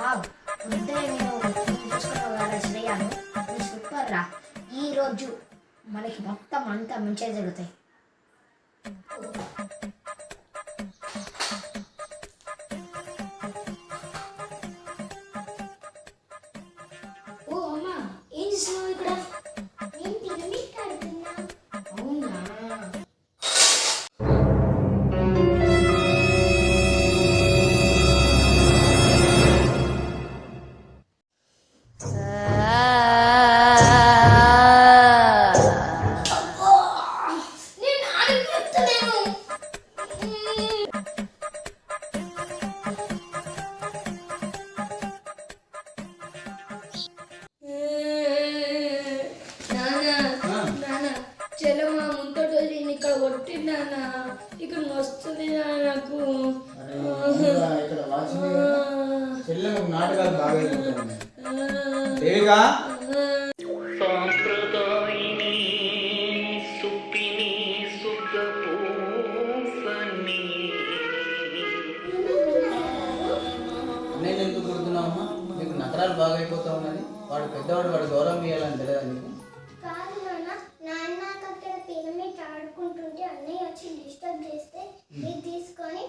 Wow పొద్దునే నేను చూసుకున్నావు కదా శ్రేయాను నువ్వు సూపర్ రా. ఈరోజు మనకి మొత్తం అంతా మంచిగా జరుగుతాయి. ఓ అమ్మా ఏం చేస్తున్నావు ఇక్కడ? నేను పిరమిడ్ కడుతున్నా. అవునా? నేను ఆడికి చెప్తలేను. చెల్లమ్మ ముంతటి రోజు నేను ఇక్కడ కొట్టిందానా, ఇక్కడ వస్తుంది నాకు. ఇక్కడ వాచింది చెల్లెకు నాటకాలు బాగా అయిపోతాయి. దేవిగా సాంప్రదాయిని సుప్పిని సుఖపూసని నేను ఎందుకు కొడుతున్నావమ్మా? నీకు నగరాలు బాగా అయిపోతా ఉన్నది. వాడు పెద్దవాడు, వాడు గౌరవం ఇవ్వాలని తెలియదా నీకు? కాదు నాన్న, నాన్న అక్కడ పిరమిడ్ ఆడుకుంటుంటే అన్నయ్య వచ్చి డిస్టర్బ్ చేస్తే ఇది తీసుకొని